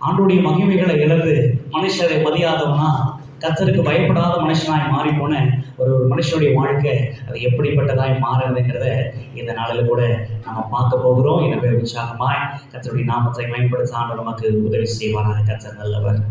ஆண்டோடைய மகிமைகளை இழந்து மனுஷரை மதியாதவனா கர்த்தருக்கு பயப்படாத மனுஷனாய் மாறி போன ஒரு மனுஷனுடைய வாழ்க்கை அது எப்படிப்பட்டதாய் மாறுதுங்கிறத இந்த நாளில் கூட நம்ம பார்க்க போகிறோம். எனவே உற்சாகமாய் கர்த்தருடைய நாமத்தை மேம்படுத்த ஆண்டவர் நமக்கு உதவி செய்வாராக. கர்த்தர் நல்லவர்.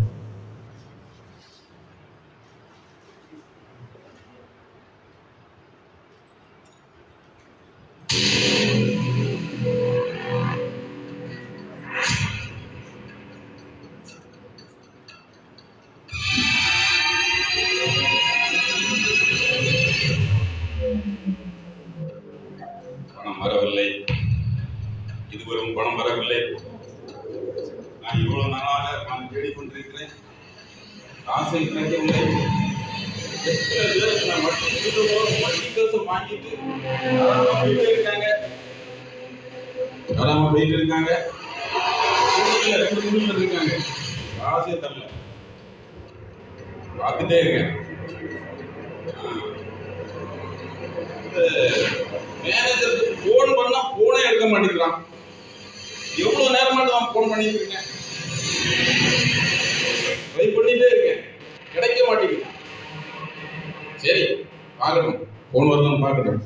பணம் வரவில்லை, இதுவரும் பணம் வரவில்லை. நான் இவ்வளவு நாளாக நான் தேடிக்கொண்டிருக்கிறேன், காசை கிடைக்கவில்லை. எத்தனை பேர் நான் வட்டி காசு வாங்கிட்டு போயிட்டு இருக்காங்க, ரெண்டு குடும்பம் இருக்காங்க, காசே தரல. பார்த்துட்டே இருக்கேன். மேனேஜருக்கு போன் பண்ணா போனே எடுக்க மாட்டேங்கிறான். எவ்வளவு நேரமா நான் போன் பண்ணிட்டு இருக்கேன், ட்ரை பண்ணிட்டே இருக்கேன், கிடைக்க மாட்டேங்குது. சரி பார்க்கட்டும், போன் வரலாம் பார்க்கட்டும்.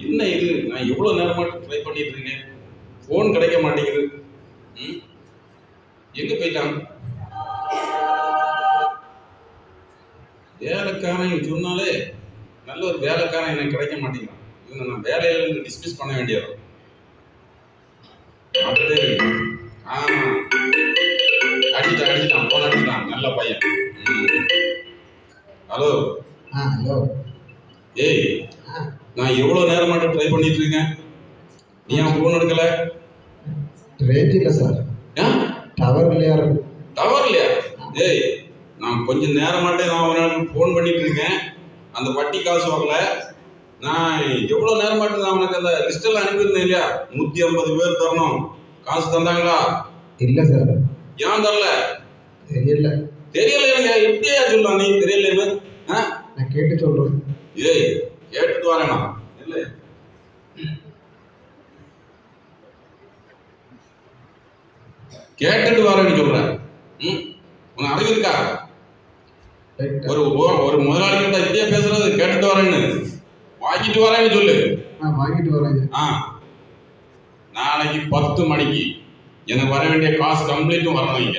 என்ன இது, நான் எவ்வளவு நேரமா ட்ரை பண்ணிட்டு இருக்கேன், போன் கிடைக்க மாட்டேங்குது. எங்க போயிட்டான்? வேலைக்காரன் சொன்னாலே நல்ல ஒரு வேலைக்காரன் எனக்கு கிடைக்க மாட்டேங்கிறான். இவங்க நான் வேலையிலிருந்து டிஸ்மிஸ் பண்ண வேண்டியது. அடிச்சுட்டான், போன் அடிச்சுட்டான், நல்ல பையன். ஹலோ. ஹலோ. ஏய், நான் எவ்வளவு நேரமாட்ட ட்ரை பண்ணிட்டு இருக்கேன், நீ ஏன் போன் எடுக்கல? ரேஞ்ச் இல்லை சார். டவர் இல்லையா? டவர் இல்லையா? ஏய், நான் கொஞ்சம் நேரமாட்டே நான் அவனுக்கு ஃபோன் பண்ணிட்டு இருக்கேன், அந்த வட்டி காசு வரல. நான் எவ்வளோ நேரமாட்டு நான் அவனுக்கு அந்த லிஸ்டெல்லாம் அனுப்பியிருந்தேன் இல்லையா, 150 பேர் தரணும், காசு தந்தாங்களா? இல்லை சார். ஏன் தரல? தெரியல. தெரியல எப்படியா சொல்லலாம் நீ தெரியலன்னு? நான் கேட்டு சொல்றேன். ஏய், கேட்டுட்டு வரேனா? இல்லை, கேட்டுட்டு வரேன்னு சொல்றேன். உனக்கு அறிவு இருக்கா? ஒரு முதலாளி கிட்ட இப்படியே பேசுறது, கேட்டுட்டு வரேன்னு, வாங்கிட்டு வரேன்னு சொல்லு. வாங்கிட்டு வரேன். நாளைக்கு 10 மணிக்கு எனக்கு வர வேண்டிய காசு கம்ப்ளீட்டும் வரணும் இங்க.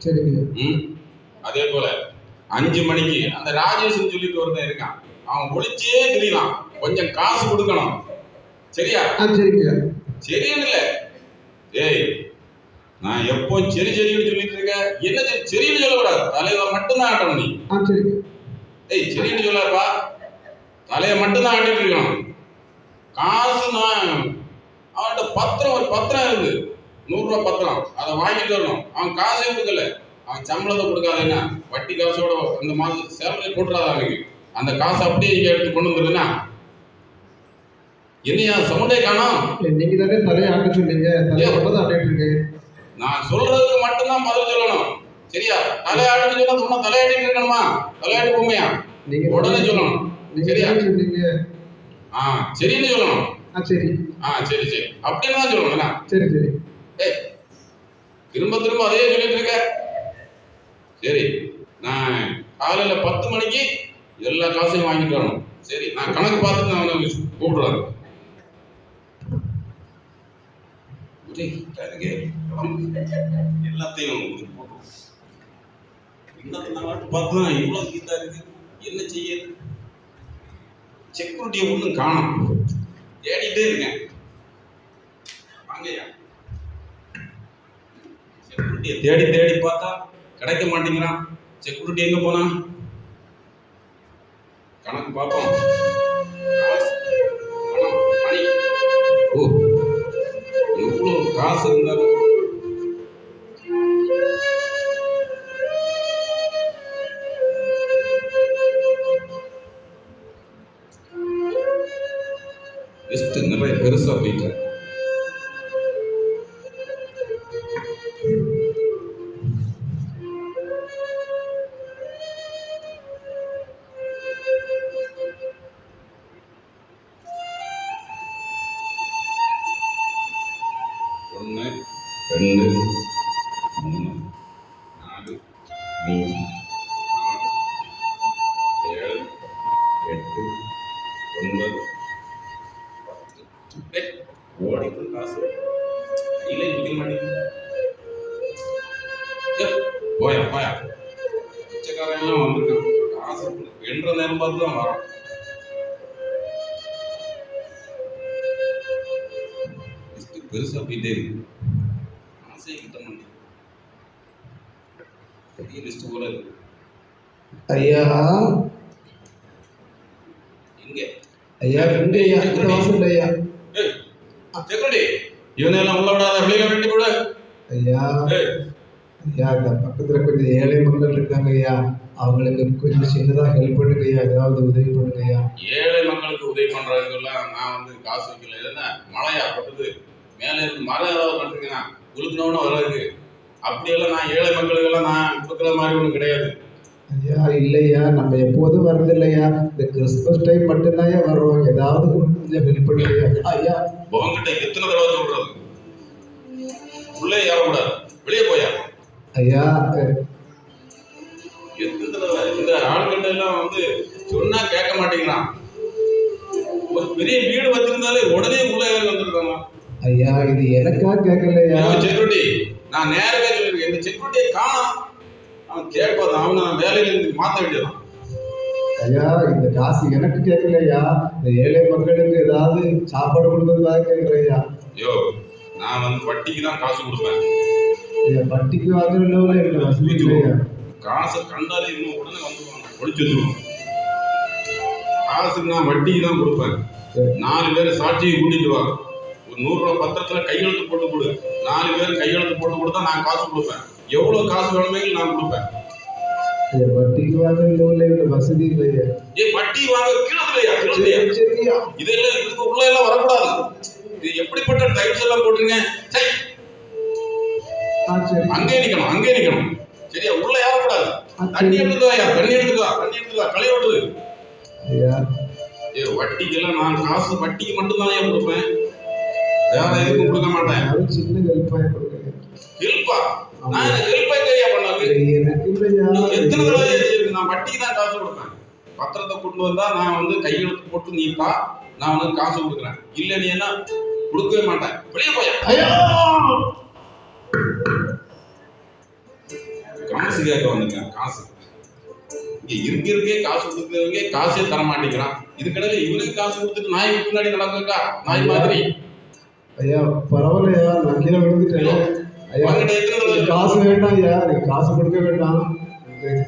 சரிங்க. அதே போல 5 மணிக்கு அந்த ராஜேஷ்னு சொல்லிட்டு ஒருத்தன் இருக்கான், அவன் ஒளிச்சே தெரியலாம், கொஞ்சம் காசு கொடுக்கணும். சரியா? சரிங்க. சரின்னு இல்லை. ஏய், நான் எப்போ சரி சரின்னு சொல்லிட்டு இருக்கேன், என்ன சரின்னு சொல்லக்கூடாது, தலையை மட்டும்தான் ஆட்டணும் நீ. ஏய், சரின்னு சொல்லாப்பா, தலையை மட்டும்தான் ஆட்டிட்டு இருக்கணும். காசு நான் அவன்கிட்ட ஒரு பத்திரம் இருக்கு, 100 ரூபா பத்திரம், அதை வாங்கிட்டு வரணும். அவன் காசே கொடுக்கல, அவன் சம்பளத்தை கொடுக்காதேன்னா வட்டி காசோட இந்த மாதம் சேலரி போட்டுறாத அவனுக்கு. அந்த காசை அப்படியே இங்கே எடுத்து கொண்டு வந்துருன்னா என்னையா சவுண்டே காணோம்? நீங்க தானே தலையை ஆட்ட சொன்னீங்க, தலையை மட்டும் ஆட்டிட்டு இருக்கேன். நான் சொல்றதுக்கு மட்டும்தான் பதில் சொல்லணும். சரியா? தலையாட்டு சொன்னா சொன்னா தலையாட்டி இருக்கணுமா? தலையாட்டி பொம்மையா? நீங்க உடனே சொல்லணும். சரியா? சரின்னு சொல்லணும். சரி. சரி சரி அப்படின்னு தான் சொல்லணும். சரி சரி. ஏய், திரும்ப திரும்ப அதே சொல்லிட்டு இருக்க. சரி, நான் காலையில 10 மணிக்கு எல்லா காசையும் வாங்கிட்டு வரணும். சரி, நான் கணக்கு பார்த்துட்டு நான் அவனை கூப்பிடுறேன். எல்லாத்தையும் பார்த்துதான் இவ்வளவு கீதா இருக்கு, என்ன செய்ய? செக்யூரிட்டியை ஒன்றும் காணும், தேடிட்டே இருக்கேன். வாங்கய்யா, செக்யூரிட்டியை தேடி தேடி பார்த்தா கிடைக்க மாட்டேங்கிறான். செக்யூரிட்டி எங்க போனா? கணக்கு பார்ப்போம். ஓ, எவ்வளவு காசு இருந்தாலும் நிறைய பெருசா போயிட்டு 2 3 4 5 6 7 8 9 10 ஓடிக்கு காசு கையில நிக்க மாட்டேங்குது. போயா போயா பிச்சைக்காரன் எல்லாம் வந்திருக்கான். காசு என்ற நேரம் பார்த்து தான் வரான். பெருசா போயிட்டே இருக்கு. ஆசையை கிட்ட மாட்டேன். பெரிய லிஸ்ட் போல இருக்கு. ஐயா எங்க ஐயா ரெண்டு ஐயா இந்த வாசல் ஐயா. செக்ரட்டரி இவனெல்லாம் உள்ள விடாத, வெளியில வெட்டி விட. ஐயா ஐயா இந்த பக்கத்துல கொஞ்சம் ஏழை மக்கள் இருக்காங்க ஐயா, அவங்களுக்கு கொஞ்சம் சின்னதா ஹெல்ப் பண்ணுங்க ஐயா, ஏதாவது உதவி பண்ணுங்க ஐயா. ஏழை மக்களுக்கு உதவி பண்றதுக்கெல்லாம் நான் வந்து காசு வைக்கல. என்ன மழையா பட்டது, மேலே இருந்து மழை ஏதாவது பண்றீங்கன்னா உளுக்கணும்னு வராது. அப்படியெல்லாம் நான் ஏழை மக்களுக்கெல்லாம் நான் கொடுக்குற மாதிரி ஒன்றும் கிடையாது. ஐயா இல்லையா, நம்ம எப்போதும் வர்றது இல்லையா, இந்த கிறிஸ்மஸ் டைம் மட்டும்தான் ஐயா வர்றோம், ஏதாவது கொஞ்சம் ஹெல்ப் பண்ணுங்க ஐயா. உங்ககிட்ட எத்தனை தடவை சொல்றது, உள்ளே ஏறக்கூடாது, வெளியே போயா. ஐயா எத்தனை தடவை இந்த ஆளுகிட்ட எல்லாம் வந்து சொன்னா கேட்க மாட்டேங்கிறான். ஒரு பெரிய வீடு வச்சிருந்தாலே உடனே உள்ள ஏறி வந்துருக்காங்க. ஐயா இது எனக்கா கேட்கலையா. செக்யூரிட்டி நான் நேரவே சொல்லிருக்கேன், இந்த செக்யூரிட்டியை காணோம். அவன் கேட்பாதான், அவனை வேலையில இருந்து மாற்ற வேண்டியதான். ஐயா இந்த காசு எனக்கு கேட்கலையா, இந்த ஏழை மக்களுக்கு ஏதாவது சாப்பாடு கொடுக்கறதுக்காக கேட்கலையா. ஐயோ நான் வந்து வட்டிக்கு தான் காசு கொடுப்பேன். ஐயா வட்டிக்கு வாங்குறதுல எனக்கு வசதி இல்லையா. காசை கண்டாலே இன்னும் உடனே வந்துருவாங்க, ஒழிச்சு வச்சுருவாங்க. காசுக்கு நான் வட்டிக்கு தான் கொடுப்பேன். 4 பேர் சாட்சியை கூட்டிட்டு வா, ஒரு 100 ரூபா பத்திரத்துல கையெழுத்து போட்டு கொடு. 4 பேர் கையெழுத்து போட்டு கொடுத்தா நான் காசு கொடுப்பேன். எவ்வளவு காசு வேணுமே நான் கொடுப்பேன். வட்டிக்கு வாங்குறதுல எனக்கு வசதி இல்லையா. வட்டி வாங்க கீழே இதெல்லாம் இதுக்கு உள்ள எல்லாம் வரக்கூடாது. இது எப்படிப்பட்ட டைப்ஸ் எல்லாம் போட்டுருங்க. அங்கே நிக்கணும், அங்கே நிக்கணும். சரியா, உள்ள ஏறக்கூடாது. தண்ணி எடுத்துக்கா, தண்ணி எடுத்துக்கா, தண்ணி எடுத்துக்கா, களை ஓடுது. வட்டிக்கெல்லாம் நான் காசு வட்டிக்கு மட்டும்தான் ஏன் கொடுப்பேன், வேற எதுக்கும் கொடுக்க மாட்டேன். சின்ன ஹெல்ப்பா கொடுங்க. ஹெல்ப்பா? நான் ஹெல்ப்பா கையா பண்ணாது. எத்தனை தடவை நான் வட்டிக்கு தான் காசு கொடுப்பேன். பத்திரத்தை கொண்டு வந்தா நான் வந்து கையெழுத்து போட்டு நீப்பா, நான் வந்து காசு கொடுக்குறேன். இல்ல நீ என்ன கொடுக்கவே மாட்டேன், வெளியே போயா. காசு கேட்க வந்துருக்கேன். காசு இங்க இருக்கே காசு கொடுக்குறவங்க காசே தர மாட்டேங்கிறான். இதுக்கடையில இவனுக்கு காசு கொடுத்துட்டு நாய் முன்னாடி நடக்குக்கா, நாய் மாதிரி. ஐயா பரவாயில்லையா, நான் கீழே விழுந்துட்டேன். ஐயா காசு வேண்டாம் ஐயா, நீங்க காசு கொடுக்க வேண்டாம்.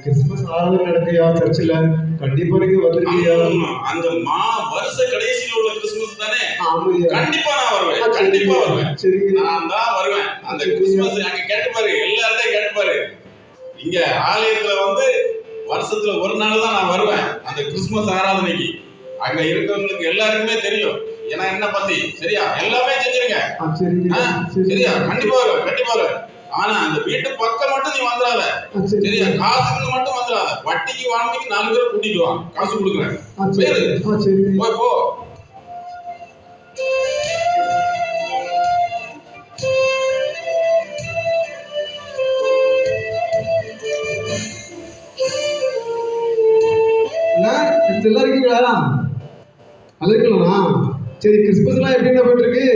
கிறிஸ்துமஸ் ஆராதனை நடக்கையா சர்ச்சில், கண்டிப்பா நீங்க வந்துருக்கீங்க. அந்த வருஷ கடைசியில் உள்ள கிறிஸ்துமஸ் தானே? கண்டிப்பா நான் வருவேன், கண்டிப்பா வருவேன். சரி நான் தான் வருவேன். அந்த கிறிஸ்துமஸ் அங்க கேட்டு பாரு, எல்லார்ட்டையும் கேட்டு பாரு. இங்க ஆலயத்துல வந்து வருஷத்துல ஒரு நாள் தான் நான் வருவேன் அந்த கிறிஸ்துமஸ் ஆராதனைக்கு. அங்க இருக்கிறவங்களுக்கு எல்லாருக்குமே தெரியும் ஏன்னா என்ன பத்தி. சரியா, எல்லாமே செஞ்சிருங்க. சரியா, கண்டிப்பா வருவேன், கண்டிப்பா வருவேன். ஆனா அந்த வீட்டு பக்கம் மட்டும் நீ வந்துடாத. சரியா, காசுக்கு மட்டும் வந்துடாத. வட்டிக்கு வாங்கிக்கு 4 பேர் கூட்டிட்டு வா, காசு கொடுக்குறேன். போய் போ. நல்லா இருக்கீங்களா? நல்லா இருக்கீங்களா? சரி கிறிஸ்துமஸ்லாம் எப்படி போயிட்டு இருக்கு?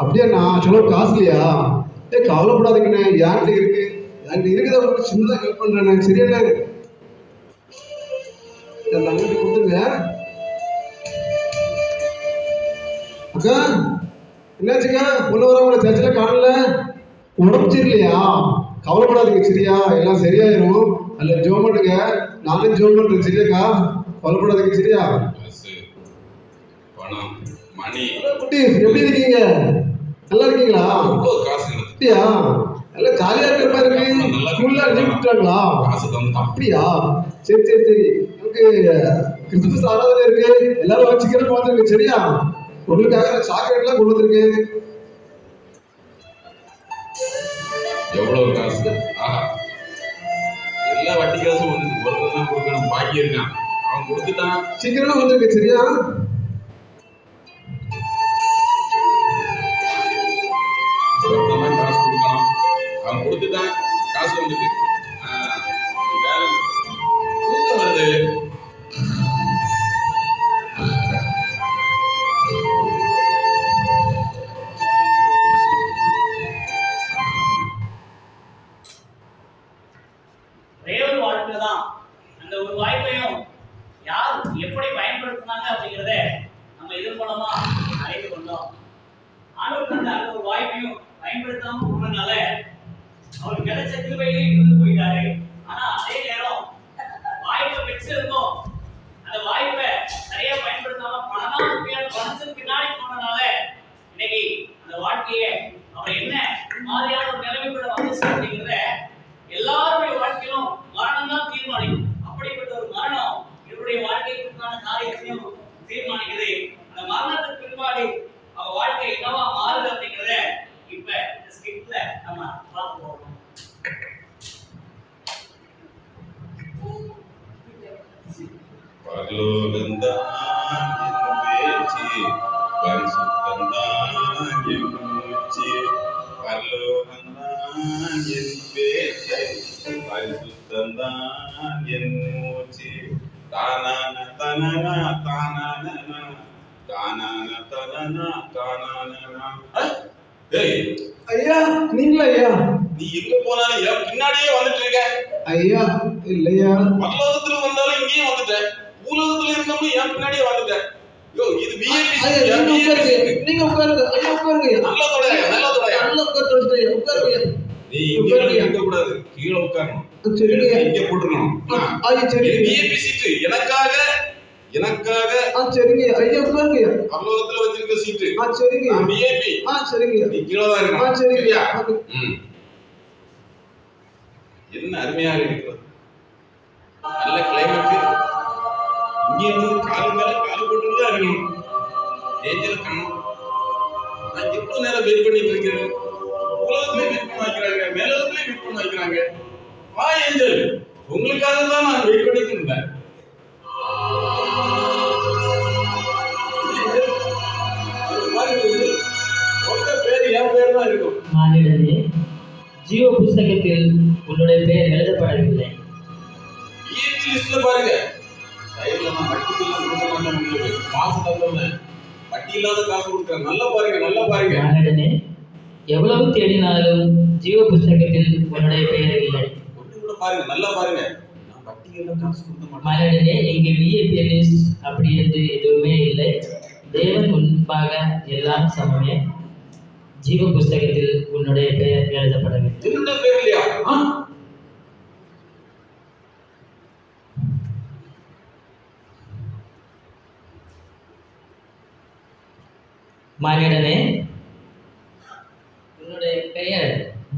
அப்படியாண்ணா செலவு காசு இல்லையா? கவலைப்படாதீங்கண்ணே, யார்கிட்ட இருக்கு, என்கிட்ட இருக்குதா உங்களுக்கு சின்னதாக ஹெல்ப் பண்றேண்ணே. சரியாண்ணே, தங்கிட்டு கொடுத்துருங்க. அக்கா என்னாச்சுக்கா, பொண்ணு வரவங்கள சர்ச்சில் காணல, உடம்பு சரியில்லையா? கவலைப்படாதீங்க சரியா, எல்லாம் சரியாயிரும். அல்ல ஜோம் பண்ணுங்க, நானும் ஜோம் பண்றேன். சரியாக்கா, கவலைப்படாதீங்க. சரியா, பணம் மணி எப்படி இருக்கீங்க? நல்லா இருக்கீங்களா? அப்படியா, நல்லா ஜாலியா இருக்கிற மாதிரி இருக்கு. ஸ்கூல்ல லீவ் விட்டாங்களா? அப்படியா, சரி சரி சரி. நமக்கு கிறிஸ்துமஸ் ஆராதனை இருக்கு, எல்லாரும் வச்சுக்கிறேன் பார்த்துருங்க. சரியா, உங்களுக்காக சாக்லேட்லாம் கொண்டு வந்திருக்கேன். எவ்வளவு காசு? ஆஹா, எல்லா வட்டி காசும் வந்து ஒருத்தர் தான் கொடுக்கணும், பாக்கி இருக்கான். அவன் கொடுத்துட்டான். சீக்கிரமா வந்திருக்கு. சரியா, ஒருத்தன் கிருபையிலே இருந்து போயிட்டாரு. ஆனா அதே நேரம் வாய்ப்பை பெற்றிருந்தோம், அந்த வாய்ப்பை சரியா பயன்படுத்தாம பணத்தின் பின்னாடி போனனால இன்னைக்கு அந்த வாழ்க்கையை அவர் என்ன மாதிரியான ஒரு நிலைமைக்குள்ள வந்துச்சு அப்படிங்கிறத எல்லாருடைய வாழ்க்கையிலும் மரணம் தான் தீர்மானிக்கும். அப்படிப்பட்ட ஒரு மரணம் இவருடைய வாழ்க்கைக்கான காரியத்தையும் தீர்மானிக்குது. அந்த மரணத்துக்கு பின்பாடு அவங்க வாழ்க்கை என்னவா மாறுது அப்படிங்கிறத இப்ப இந்த ஸ்கிரிப்ட்ல நம்ம பார்க்க போறோம். ஐயா நீங்களா ஐயா? நீ எங்க போனாலும் என் பின்னாடியே வந்துட்டு இருக்க. ஐயா இல்லையா, பரலோகத்துல வந்தாலும் இங்கேயும் வந்துட்டேன், பூலோகத்துல இருந்தாலும் என் பின்னாடியே வந்துட்டேன். யோ இது விஐபி. நீங்க உட்காருங்க ஐயா, உட்காருங்க. நல்லா தொடையா, நல்லா தொடையா. நல்லா உட்காருங்க, உட்காருங்க. நீ இங்க இருக்க கூடாது, கீழ உட்காரணும். சரிங்க, இங்க போட்டுறணும். சரி. விஐபி சீட் எனக்காக சரிங்க ஐயா, உட்காருங்க. பரலோகத்துல வச்சிருக்க சீட். சரிங்க. விஐபி. சரிங்க. நீ கீழ தான் இருக்கணும். சரியா? என்ன அருமையாக இருக்கிறது, நல்ல கிளைமேட். இங்க இருந்து கால் மேல கால் போட்டு தான் இருக்கணும். டேஞ்சர் காணும். நான் எவ்வளவு நேரம் வெயிட் பண்ணிட்டு இருக்கிறேன். உலகத்திலே வெயிட் பண்ண வைக்கிறாங்க, மேலோகத்திலே வெயிட் பண்ண வைக்கிறாங்க. வா ஏஞ்சல், உங்களுக்காக தான் நான் வெயிட் பண்ணிட்டு இருந்தேன். மானிடனே, ஜீவ புஸ்தகத்தில் உன்னுடைய பெயர் எழுதப்படவில்லை. பாருங்க, சைடுல நான் வட்டிக்கெல்லாம் கொடுக்க மாட்டேன் உங்களுக்கு. காசு தந்தேன், வட்டி இல்லாத காசு கொடுக்குறேன். நல்லா பாருங்க, நல்லா பாருங்க. மானிடனே, எவ்வளவு தேடினாலும் ஜீவ புஸ்தகத்தில் உன்னுடைய பெயர் இல்லை. ஒன்று கூட பாருங்க, நல்லா பாருங்க. நான் வட்டிக்கெல்லாம் காசு கொடுக்க மாட்டேன். மானிடனே, இங்கே விஐபி லிஸ்ட் அப்படி என்று எதுவுமே இல்லை. தேவன் முன்பாக எல்லாம் சமமே. ஜீவ புஸ்தகத்தில் உன்னுடைய பெயர் எழுதப்படவில்லை. என்னுடைய பெயர் இல்லையா? மானிடனே, உன்னுடைய பெயர்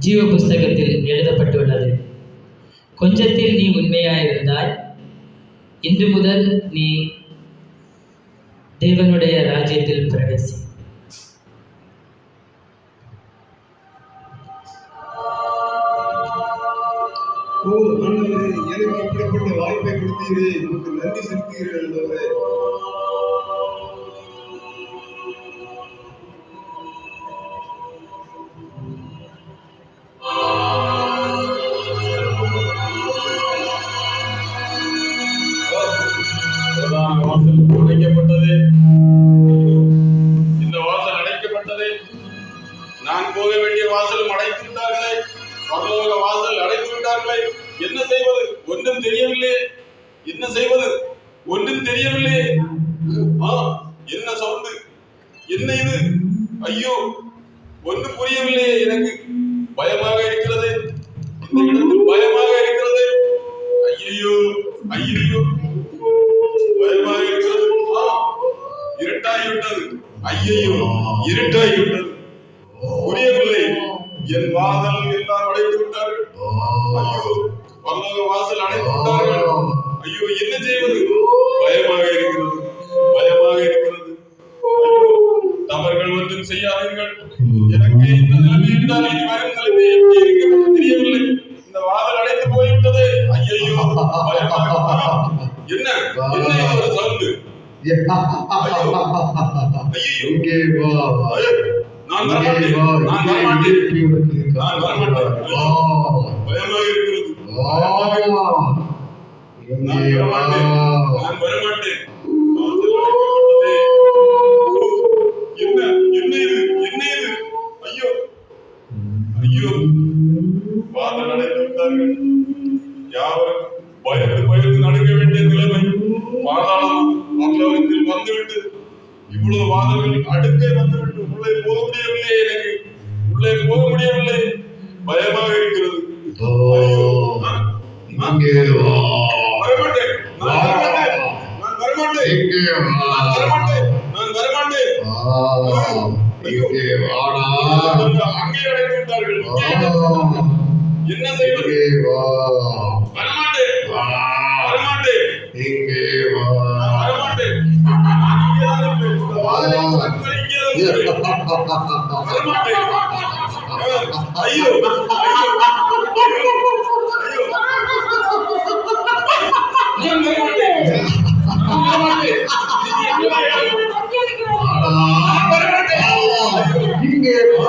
ஜீவ புஸ்தகத்தில் எழுதப்பட்டுள்ளது. கொஞ்சத்தில் நீ உண்மையாயிருந்தாய், இன்று முதல் நீ தேவனுடைய ராஜ்யத்தில் பிரவேசி. எனக்கு இப்படிப்பட்ட வாய்ப்பை கொடுத்தீரே, உங்களுக்கு நன்றி செலுத்துகிறேன். அடைக்கப்பட்டது, இந்த வாசல் அடைக்கப்பட்டது. நான் போக வேண்டிய வாசலும் அடைத்து விட்டார்களே, பரலோக வாசல் அடைத்து விட்டார்களே. என்ன செய்வது ஒன்றும் தெரியவில்லை. என்ன செய்வது ஒன்றும் தெரியவில்லை. என்ன சவுண்டு, என்ன இது? ஐயோ, ஒன்றும் புரியவில்லை. எனக்கு பயமாக இருக்கிறது, இந்த இடத்தில் பயமாக இருக்கிறது. ஐயோ ஐயோ, பயமாக இருக்கிறது. இருட்டாகிவிட்டது. ஐயோ, இருட்டாகிவிட்டது. புரியவில்லை. என் வாசல் எல்லாம் அடைத்து விட்டார்கள். ஐயோ, பரலோக வாசல் அடைத்து விட்டார்கள். ஐயோ, என்ன செய்வது? பயமாக இருக்கிறது, பயமாக இருக்கிறது. ஐயோ, தவறுகள் ஒன்றும் செய்யாதீர்கள். எனக்கு இந்த நிலைமை என்றால் இனி வரும் நிலைமை எப்படி இருக்கும் தெரியவில்லை. இந்த வாசல் அடைத்து போய்விட்டது. ஐயோ, பயமாக. என்ன என்ன ஒரு சவுண்டு? நான் வரமாட்டேன், நான் வரமாட்டேன், நான் வரமாட்டேன். பயமாக இருக்கிறது, நான் வரமாட்டேன், நான் வரமாட்டேன். என்ன என்ன இது, என்ன இது? ஐயோ ஐயோ, வாசல் அடைத்து விட்டார்கள். யாவரும் பயந்து பயந்து நடுங்க வேண்டிய நிலைமை. பாதாளம் பரலோகத்தில் வந்துவிட்டு இவ்வளவு வாதங்கள் அடுக்கே வந்துவிட்டு உள்ளே போக முடியவில்லை. எனக்கு உள்ளே போக முடியவில்லை. பயமாக இருக்கிறது. இங்கே வா. வரமாட்டேன். நான் வரமாட்டேன். நான் வரமாட்டேன். இங்கே வா. நான் வரமாட்டேன். நான் வரமாட்டேன். இங்கே வாடா. அங்கே அடைத்து விட்டார்கள். என்ன செய்வது? இங்கே வா. வரமாட்டேன். வரமாட்டேன். இங்கே வா. வரமாட்டேன். வரமாட்டேன். ஐயோ ஐயோ நான் வரமாட்டேன். நான் வரமாட்டேன். இங்கே வா.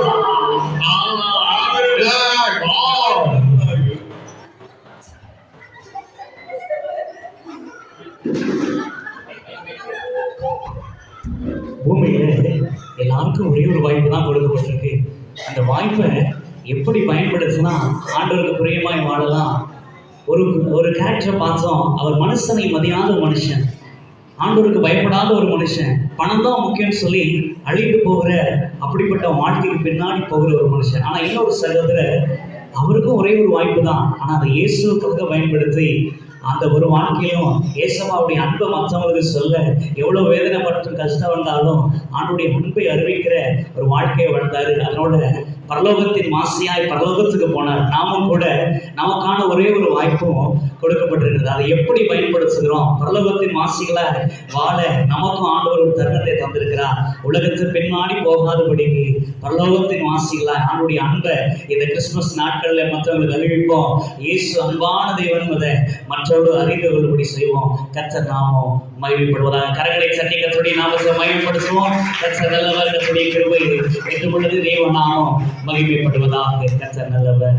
பூமியில எல்லாருக்கும் ஒரே ஒரு வாய்ப்பு தான் கொடுக்கப்பட்டிருக்கு. அந்த வாய்ப்பை எப்படி பயன்படுத்தினா ஆண்டவருக்கு பிரியமாய் வாழலாம். ஒரு கேரக்டரை பார்த்தோம். அவர் மனுஷனை மதியாத ஒரு மனுஷன், ஆண்டவருக்கு பயப்படாத ஒரு மனுஷன், பணம் தான் முக்கியம்னு சொல்லி அழித்து போகிற அப்படிப்பட்ட வாழ்க்கைக்கு பின்னாடி போகிற ஒரு மனுஷன். ஆனால் இன்னொரு சகோதரர், அவருக்கும் ஒரே ஒரு வாய்ப்பு தான், ஆனால் அதை இயேசுக்காக பயன்படுத்தி அந்த ஒரு வாழ்க்கையிலும் ஏசப்பாவுடைய அன்பை மற்றவங்களுக்கு சொல்ல எவ்வளோ வேதனை மற்றும் கஷ்டம் வந்தாலும் ஆண்டுடைய அன்பை அறிவிக்கிற ஒரு வாழ்க்கையை வாழ்ந்தாரு. அதனோட பரலோகத்தின் மாசியாய் பரலோகத்துக்கு போனார். நாமும் கூட நமக்கான ஒரே ஒரு வாய்ப்பும் கொடுக்கப்பட்டிருக்கிறது. அதை எப்படி பயன்படுத்துகிறோம்? பரலோகத்தின் வாசிகளை வாழ நமக்கும் ஆண்டவர் ஒரு தருணத்தை தந்திருக்கிறார். உலகத்து பின்னாடி போகாதபடிக்கு பரலோகத்தின் வாசிகளை ஆண்டுடைய அன்பை இந்த கிறிஸ்துமஸ் நாட்களில் மற்றவங்களுக்கு அறிவிப்போம். இயேசு அன்பான தேவன் என்பதை மற்றவர்கள் அறிந்து கொள்ளும்படி செய்வோம். கர்த்தர் நாமம் மகிமைப்படுவதாக. கரங்களை தட்டி கர்த்தருடைய நாமத்தை மகிமைப்படுத்துவோம். கர்த்தர் நல்லவர், கர்த்தருடைய கிருபை என்றும் உள்ளது. தேவ நாமம் மகிமைப்படுவதாக. கர்த்தர் நல்லவர்.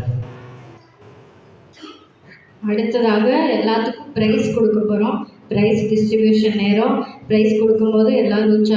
அடுத்ததாக எல்லாத்துக்கும் பிரைஸ் கொடுக்க போறோம். பிரைஸ் டிஸ்ட்ரிபியூஷன் நேரம். பிரைஸ் கொடுக்கும்போது எல்லாரும்